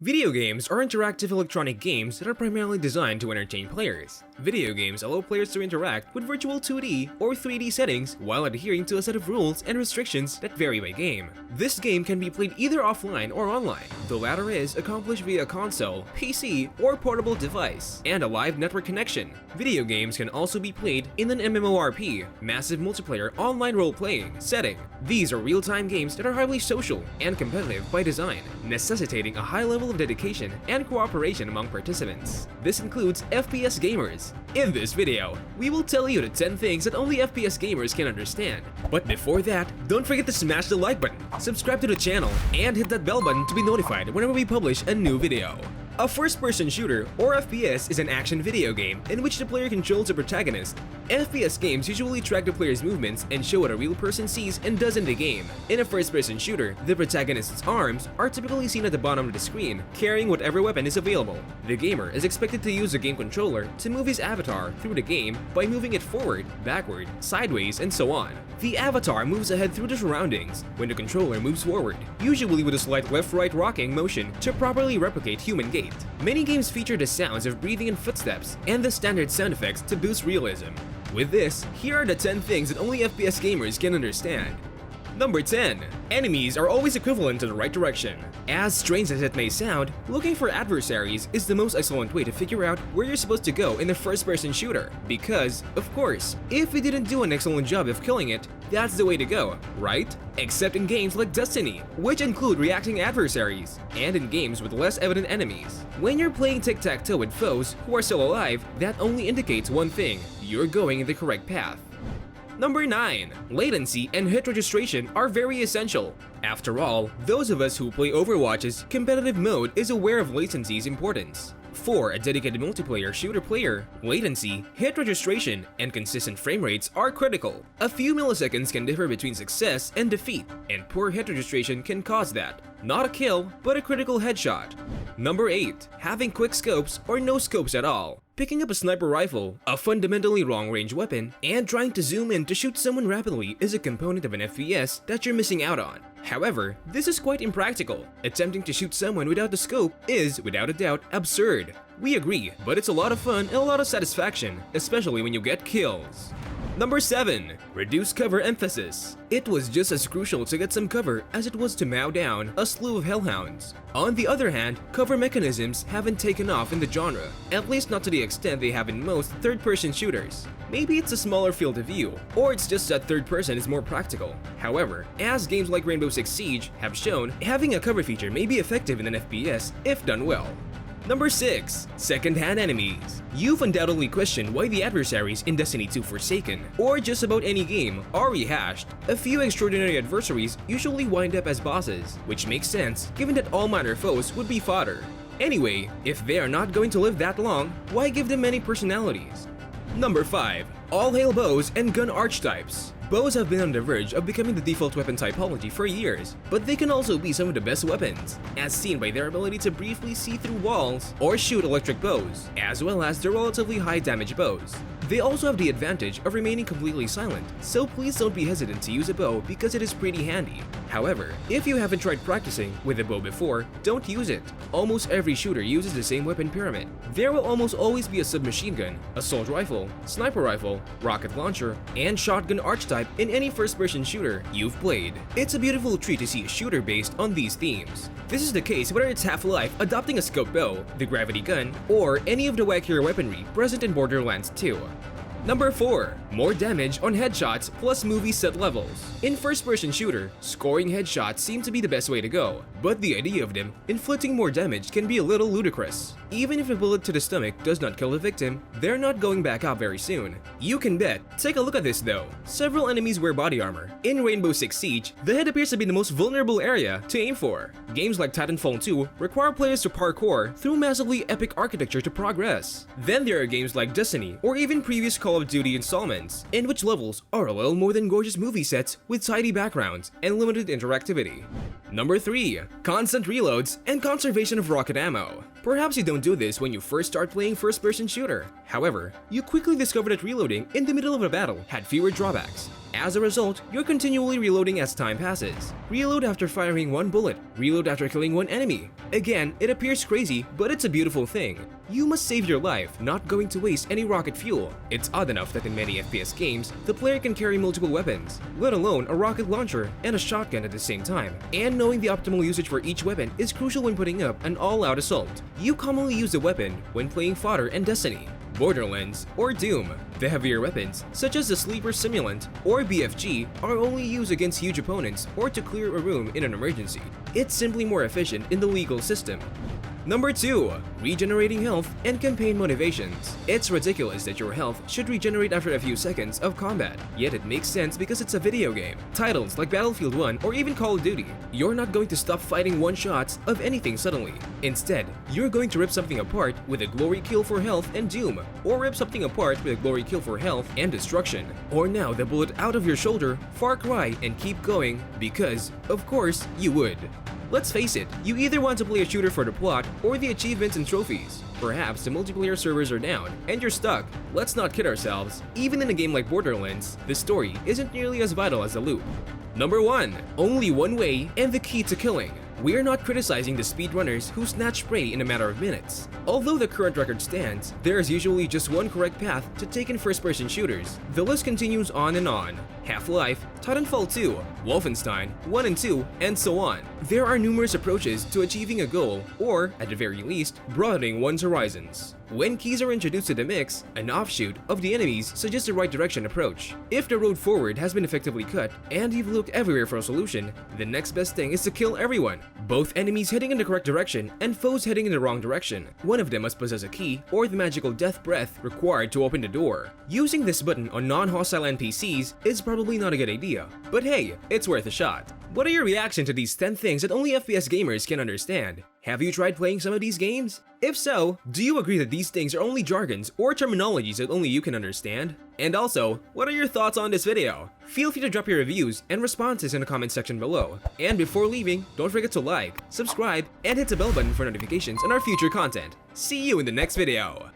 Video games are interactive electronic games that are primarily designed to entertain players. Video games allow players to interact with virtual 2D or 3D settings while adhering to a set of rules and restrictions that vary by game. This game can be played either offline or online. The latter is accomplished via console, PC, or portable device, and a live network connection. Video games can also be played in an MMORP, massive multiplayer online role-playing, setting. These are real-time games that are highly social and competitive by design, necessitating a high level of dedication and cooperation among participants. This includes FPS gamers. In this video, we will tell you the 10 things that only FPS gamers can understand. But before that, don't forget to smash the like button, subscribe to the channel, and hit that bell button to be notified whenever we publish a new video. A first-person shooter, or FPS, is an action video game in which the player controls a protagonist. FPS games usually track the player's movements and show what a real person sees and does in the game. In a first-person shooter, the protagonist's arms are typically seen at the bottom of the screen, carrying whatever weapon is available. The gamer is expected to use the game controller to move his avatar through the game by moving it forward, backward, sideways, and so on. The avatar moves ahead through the surroundings when the controller moves forward, usually with a slight left-right rocking motion to properly replicate human gait. Many games feature the sounds of breathing and footsteps, and the standard sound effects to boost realism. With this, here are the 10 things that only FPS gamers can understand. Number 10. Enemies are always equivalent to the right direction. As strange as it may sound, looking for adversaries is the most excellent way to figure out where you're supposed to go in a first-person shooter. Because, of course, if we didn't do an excellent job of killing it, that's the way to go, right? Except in games like Destiny, which include reacting adversaries, and in games with less evident enemies. When you're playing tic-tac-toe with foes who are still alive, that only indicates one thing: you're going in the correct path. Number 9. Latency and hit registration are very essential. After all, those of us who play Overwatch's competitive mode is aware of latency's importance. For a dedicated multiplayer shooter player, latency, hit registration, and consistent frame rates are critical. A few milliseconds can differ between success and defeat, and poor hit registration can cause that. Not a kill, but a critical headshot. Number 8. Having quick scopes or no scopes at all. Picking up a sniper rifle, a fundamentally long-range weapon, and trying to zoom in to shoot someone rapidly is a component of an FPS that you're missing out on. However, this is quite impractical. Attempting to shoot someone without the scope is, without a doubt, absurd. We agree, but it's a lot of fun and a lot of satisfaction, especially when you get kills. Number 7. Reduce cover emphasis. It was just as crucial to get some cover as it was to mow down a slew of hellhounds. On the other hand, cover mechanisms haven't taken off in the genre, at least not to the extent they have in most third-person shooters. Maybe it's a smaller field of view, or it's just that third person is more practical. However, as games like Rainbow Six Siege have shown, having a cover feature may be effective in an FPS if done well. Number 6. Second-hand enemies. You've undoubtedly questioned why the adversaries in Destiny 2 Forsaken, or just about any game, are rehashed. A few extraordinary adversaries usually wind up as bosses, which makes sense given that all minor foes would be fodder. Anyway, if they are not going to live that long, why give them many personalities? Number 5. All hail bows and gun archetypes. Bows have been on the verge of becoming the default weapon typology for years, but they can also be some of the best weapons, as seen by their ability to briefly see through walls or shoot electric bows, as well as their relatively high damage bows. They also have the advantage of remaining completely silent, so please don't be hesitant to use a bow because it is pretty handy. However, if you haven't tried practicing with a bow before, don't use it. Almost every shooter uses the same weapon pyramid. There will almost always be a submachine gun, assault rifle, sniper rifle, rocket launcher, and shotgun archetype in any first-person shooter you've played. It's a beautiful treat to see a shooter based on these themes. This is the case whether it's Half-Life adopting a scope bow, the gravity gun, or any of the wackier weaponry present in Borderlands 2. Number 4. More damage on headshots plus movie set levels. In first-person shooter, scoring headshots seem to be the best way to go, but the idea of them inflicting more damage can be a little ludicrous. Even if a bullet to the stomach does not kill the victim, they're not going back up very soon. You can bet. Take a look at this though. Several enemies wear body armor. In Rainbow Six Siege, the head appears to be the most vulnerable area to aim for. Games like Titanfall 2 require players to parkour through massively epic architecture to progress. Then there are games like Destiny or even previous Call of Duty installments, in which levels are a little more than gorgeous movie sets with tidy backgrounds and limited interactivity. Number 3. Constant reloads and conservation of rocket ammo. Perhaps you don't do this when you first start playing first-person shooter. However, you quickly discover that reloading in the middle of a battle had fewer drawbacks. As a result, you're continually reloading as time passes. Reload after firing one bullet, reload after killing one enemy. Again, it appears crazy, but it's a beautiful thing. You must save your life, not going to waste any rocket fuel. It's odd enough that in many FPS games, the player can carry multiple weapons, let alone a rocket launcher and a shotgun at the same time. And knowing the optimal usage for each weapon is crucial when putting up an all-out assault. You commonly use a weapon when playing Fodder and Destiny, Borderlands, or Doom. The heavier weapons, such as the Sleeper Simulant or BFG, are only used against huge opponents or to clear a room in an emergency. It's simply more efficient in the legal system. Number 2. Regenerating health and campaign motivations. It's ridiculous that your health should regenerate after a few seconds of combat, yet it makes sense because it's a video game. Titles like Battlefield 1 or even Call of Duty, you're not going to stop fighting one-shots of anything suddenly. Instead, you're going to rip something apart with a glory kill for health and doom, or rip something apart with a glory kill for health and destruction. Or now the bullet out of your shoulder, Far Cry, and keep going because, of course, you would. Let's face it, you either want to play a shooter for the plot or the achievements and trophies. Perhaps the multiplayer servers are down, and you're stuck. Let's not kid ourselves, even in a game like Borderlands, the story isn't nearly as vital as the loot. Number 1. Only one way and the key to killing. We're not criticizing the speedrunners who snatch prey in a matter of minutes. Although the current record stands, there is usually just one correct path to take in first-person shooters. The list continues on and on. Half-Life, Titanfall 2, Wolfenstein 1 and 2, and so on. There are numerous approaches to achieving a goal, or, at the very least, broadening one's horizons. When keys are introduced to the mix, an offshoot of the enemies suggests the right direction approach. If the road forward has been effectively cut, and you've looked everywhere for a solution, the next best thing is to kill everyone. Both enemies heading in the correct direction and foes heading in the wrong direction. One of them must possess a key or the magical death breath required to open the door. Using this button on non-hostile NPCs is probably not a good idea, but hey, it's worth a shot. What are your reaction to these 10 things that only FPS gamers can understand? Have you tried playing some of these games? If so, do you agree that these things are only jargons or terminologies that only you can understand? And also, what are your thoughts on this video? Feel free to drop your reviews and responses in the comment section below. And before leaving, don't forget to like, subscribe, and hit the bell button for notifications on our future content. See you in the next video!